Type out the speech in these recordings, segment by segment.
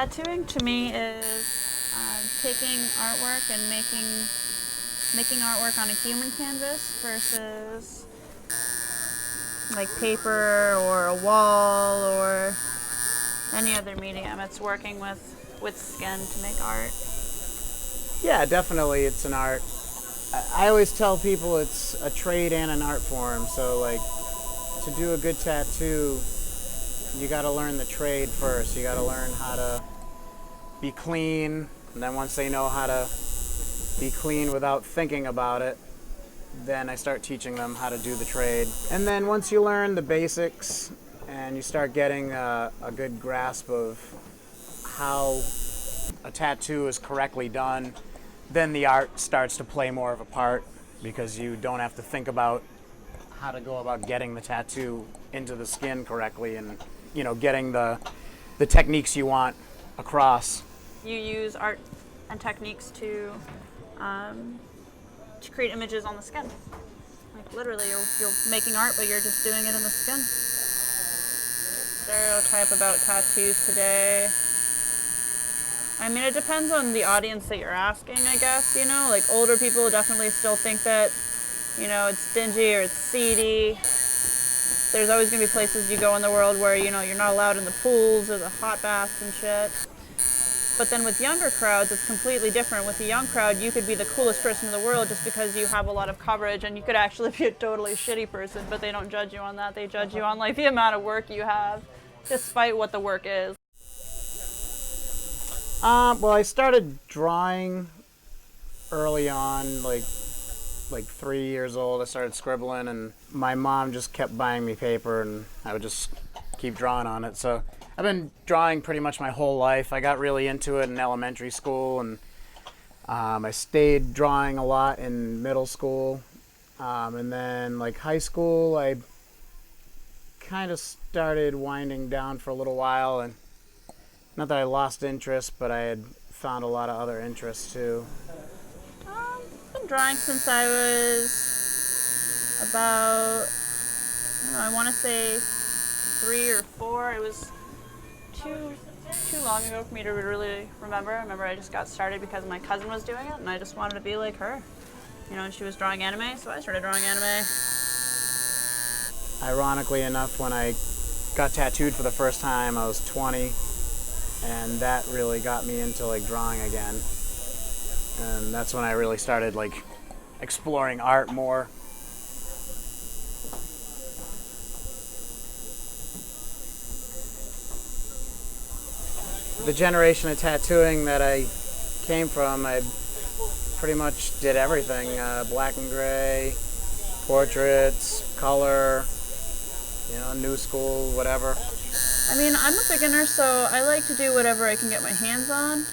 Tattooing to me is taking artwork and making artwork on a human canvas versus like paper or a wall or any other medium. It's working with skin to make art. Yeah, definitely it's an art. I always tell people it's a trade and an art form. So like to do a good tattoo, you got to learn the trade first. You got to learn how to be clean, and then once they know how to be clean without thinking about it, then I start teaching them how to do the trade. And then once you learn the basics and you start getting a good grasp of how a tattoo is correctly done, then the art starts to play more of a part because you don't have to think about how to go about getting the tattoo into the skin correctly and, you know, getting the techniques you want across. You use art and techniques to create images on the skin. Like literally, you're making art, but you're just doing it in the skin. Stereotype about tattoos today. I mean, it depends on the audience that you're asking, I guess, you know? Like, older people definitely still think that, you know, it's dingy or it's seedy. There's always going to be places you go in the world where, you know, you're not allowed in the pools or the hot baths and shit. But then with younger crowds, it's completely different. With a young crowd, you could be the coolest person in the world just because you have a lot of coverage, and you could actually be a totally shitty person, but they don't judge you on that. They judge you on, like, the amount of work you have, despite what the work is. Well, I started drawing early on, like 3 years old. I started scribbling, and my mom just kept buying me paper, and I would just keep drawing on it. So I've been drawing pretty much my whole life. I got really into it in elementary school, and I stayed drawing a lot in middle school. And then, like, high school, I kind of started winding down for a little while, and not that I lost interest, but I had found a lot of other interests too. I've been drawing since I was about, I don't know, I want to say 3 or 4. It was too long ago for me to really remember. I remember I just got started because my cousin was doing it, and I just wanted to be like her. You know, and she was drawing anime, so I started drawing anime. Ironically enough, when I got tattooed for the first time, I was 20. And that really got me into like drawing again. And that's when I really started like exploring art more. The generation of tattooing that I came from, I pretty much did everything. Black and gray, portraits, color, you know, new school, whatever. I mean, I'm a beginner, so I like to do whatever I can get my hands on.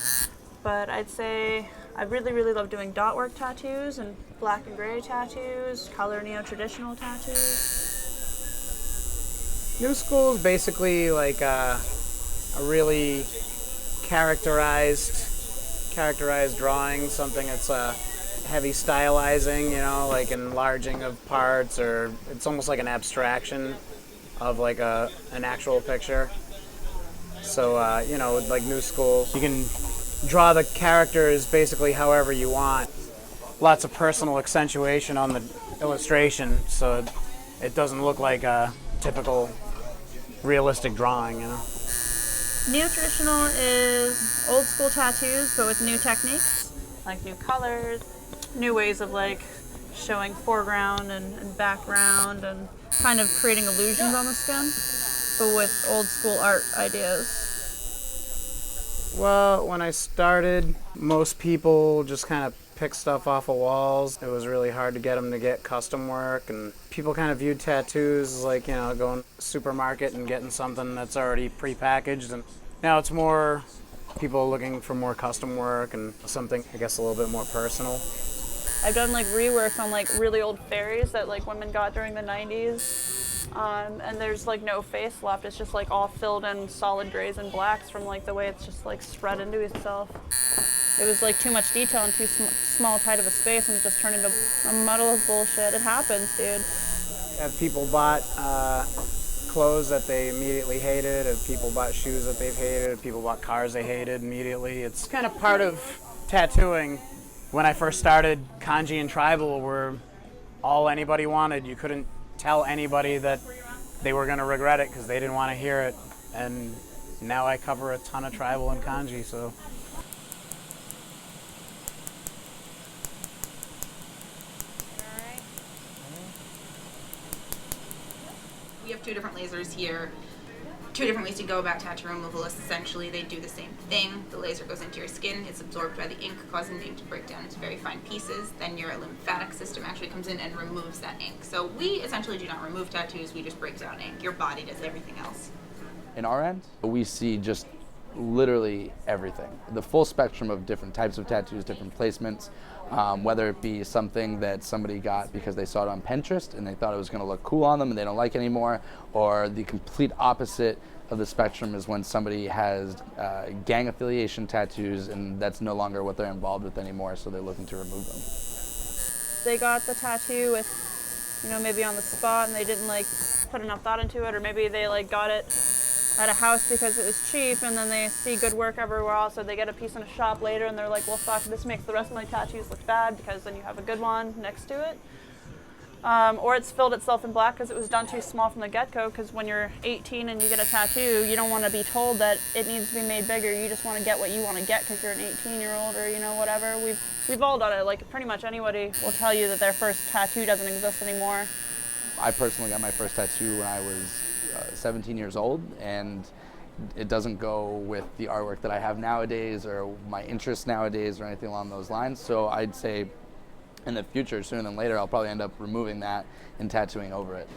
But I'd say I really, really love doing dot work tattoos and black and gray tattoos, color neo-traditional tattoos. New school is basically like a really characterized drawing, something that's heavy stylizing, you know, like enlarging of parts, or it's almost like an abstraction of like an actual picture. So you know, with like new school, you can draw the characters basically however you want. Lots of personal accentuation on the illustration, so it doesn't look like a typical realistic drawing, you know. Neo-traditional is old school tattoos, but with new techniques, like new colors, new ways of like showing foreground and background, and kind of creating illusions on the skin, but with old school art ideas. Well, when I started, most people just kind of pick stuff off of walls. It was really hard to get them to get custom work, and people kind of viewed tattoos as like, you know, going to the supermarket and getting something that's already prepackaged. And now it's more people looking for more custom work and something, I guess, a little bit more personal. I've done like reworks on like really old fairies that like women got during the 90s. And there's like no face left. It's just like all filled in solid grays and blacks from like the way it's just like spread into itself. It was like too much detail in too small, tight of a space, and it just turned into a muddle of bullshit. It happens, dude. Have people bought clothes that they immediately hated, if people bought shoes that they've hated, if people bought cars they hated immediately. It's kind of part of tattooing. When I first started, kanji and tribal were all anybody wanted. You couldn't tell anybody that they were going to regret it because they didn't want to hear it. And now I cover a ton of tribal and kanji, so. We have 2 different lasers here, 2 different ways to go about tattoo removal. Essentially, they do the same thing. The laser goes into your skin, it's absorbed by the ink, causing the ink to break down into very fine pieces. Then your lymphatic system actually comes in and removes that ink. So we essentially do not remove tattoos, we just break down ink. Your body does everything else. In our end, we see just literally everything. The full spectrum of different types of tattoos, different placements, whether it be something that somebody got because they saw it on Pinterest and they thought it was going to look cool on them and they don't like it anymore, or the complete opposite of the spectrum is when somebody has gang affiliation tattoos and that's no longer what they're involved with anymore, so they're looking to remove them. They got the tattoo with, you know, maybe on the spot and they didn't like put enough thought into it, or maybe they like got it at a house because it was cheap and then they see good work everywhere else, so they get a piece in a shop later and they're like, well fuck, this makes the rest of my tattoos look bad because then you have a good one next to it. Or it's filled itself in black because it was done too small from the get-go, because when you're 18 and you get a tattoo, you don't want to be told that it needs to be made bigger. You just want to get what you want to get because you're an 18-year-old or, you know, whatever. We've all done it. Like, pretty much anybody will tell you that their first tattoo doesn't exist anymore. I personally got my first tattoo when I was 17 years old, and it doesn't go with the artwork that I have nowadays or my interests nowadays or anything along those lines. So I'd say in the future, sooner than later, I'll probably end up removing that and tattooing over it.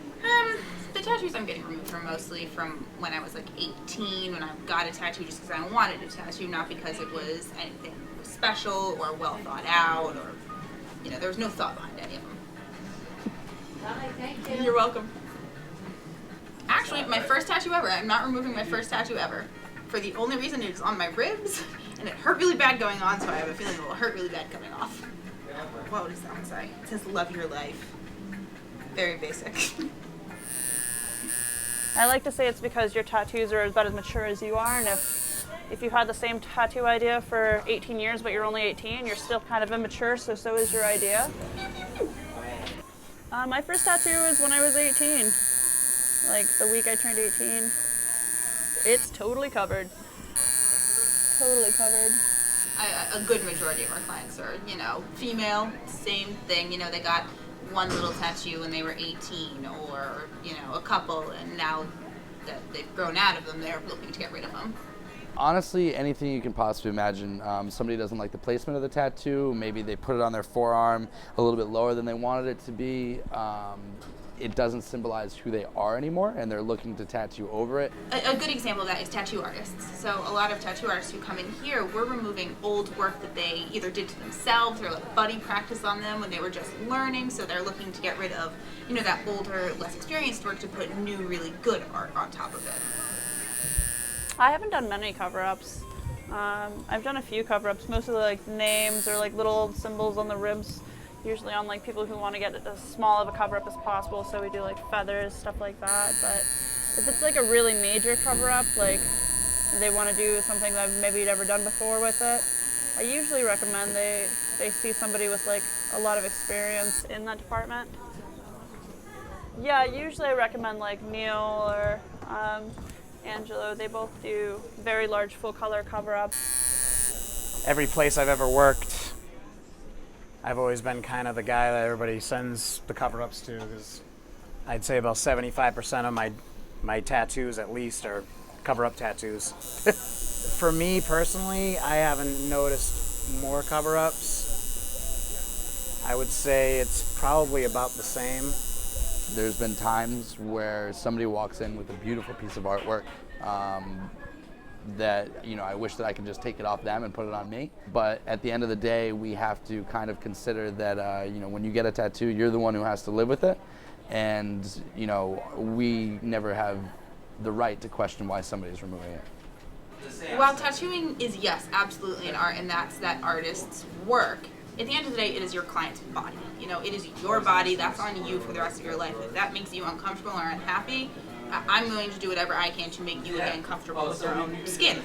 The tattoos I'm getting removed from mostly from when I was like 18, when I got a tattoo just because I wanted a tattoo, not because it was anything special or well thought out, or, you know, there was no thought behind any of them. Thank you. You're welcome. Actually, my first tattoo ever, I'm not removing my first tattoo ever. For the only reason it's on my ribs, and it hurt really bad going on, so I have a feeling it will hurt really bad coming off. What does that one say? It says, love your life. Very basic. I like to say it's because your tattoos are about as mature as you are, and if you had the same tattoo idea for 18 years but you're only 18, you're still kind of immature, so is your idea. My first tattoo was when I was 18. Like the week I turned 18. It's totally covered. Totally covered. A good majority of our clients are, you know, female, same thing. You know, they got one little tattoo when they were 18, or, you know, a couple, and now that they've grown out of them, they're looking to get rid of them. Honestly, anything you can possibly imagine. Somebody doesn't like the placement of the tattoo. Maybe they put it on their forearm a little bit lower than they wanted it to be. It doesn't symbolize who they are anymore, and they're looking to tattoo over it. A good example of that is tattoo artists. So a lot of tattoo artists who come in here, we're removing old work that they either did to themselves or like buddy practice on them when they were just learning. So they're looking to get rid of, you know, that older, less experienced work to put new, really good art on top of it. I haven't done many cover-ups. I've done a few cover-ups, mostly like names or like little symbols on the ribs. Usually on like people who want to get as small of a cover-up as possible, so we do like feathers, stuff like that. But if it's like a really major cover-up, like they want to do something that maybe you've never done before with it, I usually recommend they see somebody with like a lot of experience in that department. Yeah, usually I recommend like Neil or Angelo. They both do very large full color cover-ups. Every place I've ever worked, I've always been kind of the guy that everybody sends the cover-ups to, because I'd say about 75% of my tattoos at least are cover-up tattoos. For me personally, I haven't noticed more cover-ups. I would say it's probably about the same. There's been times where somebody walks in with a beautiful piece of artwork that, you know, I wish that I could just take it off them and put it on me. But at the end of the day, we have to kind of consider that, you know, when you get a tattoo, you're the one who has to live with it. And, you know, we never have the right to question why somebody's removing it. While tattooing is, yes, absolutely an art, and that's that artist's work, at the end of the day, it is your client's body. You know, it is your body. That's on you for the rest of your life. If that makes you uncomfortable or unhappy, I'm willing to do whatever I can to make you again comfortable with your own skin.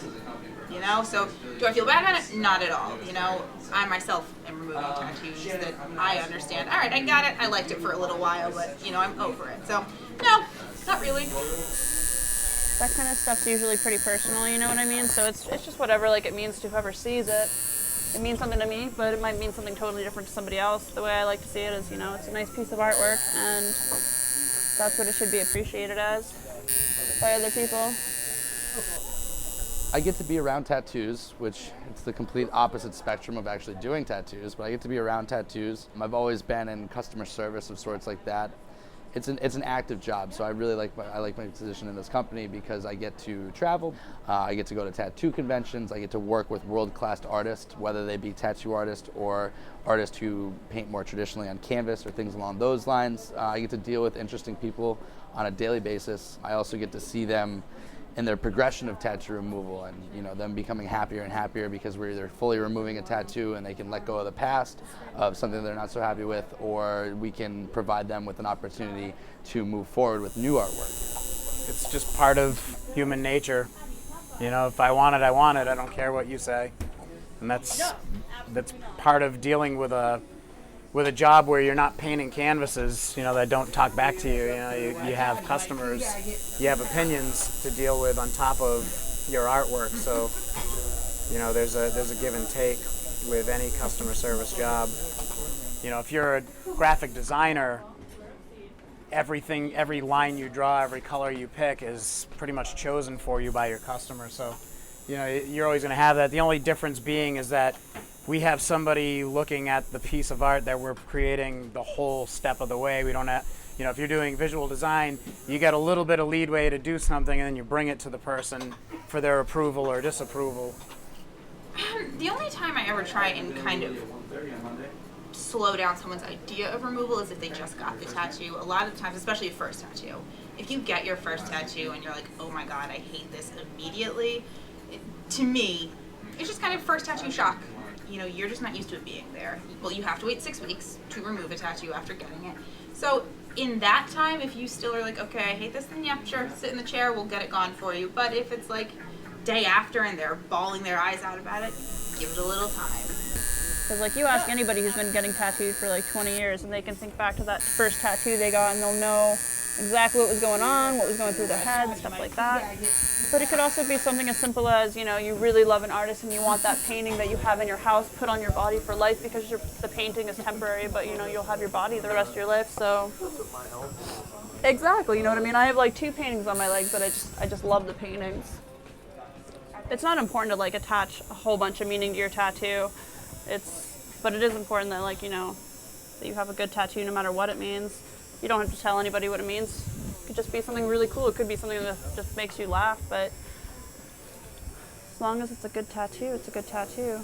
You know, so do I feel bad on it? Not at all. You know, I myself am removing tattoos that I understand. All right, I got it. I liked it for a little while, but you know, I'm over it. So, no, not really. That kind of stuff's usually pretty personal, you know what I mean? So it's just whatever like it means to whoever sees it. It means something to me, but it might mean something totally different to somebody else. The way I like to see it is, you know, it's a nice piece of artwork, and that's what it should be appreciated as by other people. I get to be around tattoos, which it's the complete opposite spectrum of actually doing tattoos, but I get to be around tattoos. I've always been in customer service of sorts like that. It's an active job, so I really like my position in this company because I get to travel, I get to go to tattoo conventions, I get to work with world-class artists, whether they be tattoo artists or artists who paint more traditionally on canvas or things along those lines. I get to deal with interesting people on a daily basis. I also get to see them in their progression of tattoo removal, and you know, them becoming happier and happier because we're either fully removing a tattoo and they can let go of the past of something they're not so happy with, or we can provide them with an opportunity to move forward with new artwork. It's just part of human nature. You know, if I want it, I want it. I don't care what you say. And that's part of dealing with a job where you're not painting canvases, you know, that don't talk back to you. You know, you have customers, you have opinions to deal with on top of your artwork. So, you know, there's a give and take with any customer service job. You know, if you're a graphic designer, every line you draw, every color you pick is pretty much chosen for you by your customer. So, you know, you're always going to have that. The only difference being is that we have somebody looking at the piece of art that we're creating the whole step of the way. We don't have, you know, if you're doing visual design, you get a little bit of leadway to do something, and then you bring it to the person for their approval or disapproval. The only time I ever try and kind of slow down someone's idea of removal is if they just got the tattoo. A lot of times, especially a first tattoo, if you get your first tattoo and you're like, oh my god, I hate this immediately, to me, it's just kind of first tattoo shock. You know, you're just not used to it being there. Well, you have to wait 6 weeks to remove a tattoo after getting it. So in that time, if you still are like, okay, I hate this, then yeah, sure, sit in the chair, we'll get it gone for you. But if it's like day after and they're bawling their eyes out about it, give it a little time. Because like you ask anybody who's been getting tattooed for like 20 years and they can think back to that first tattoo they got and they'll know exactly what was going on, what was going through their head, stuff like that. But it could also be something as simple as, you know, you really love an artist and you want that painting that you have in your house put on your body for life because the painting is temporary, but you know, you'll have your body the rest of your life, so. Exactly, you know what I mean? I have like 2 paintings on my legs that I just love the paintings. It's not important to like attach a whole bunch of meaning to your tattoo. But it is important that, like, you know, that you have a good tattoo no matter what it means. You don't have to tell anybody what it means. It could just be something really cool. It could be something that just makes you laugh, but as long as it's a good tattoo, it's a good tattoo.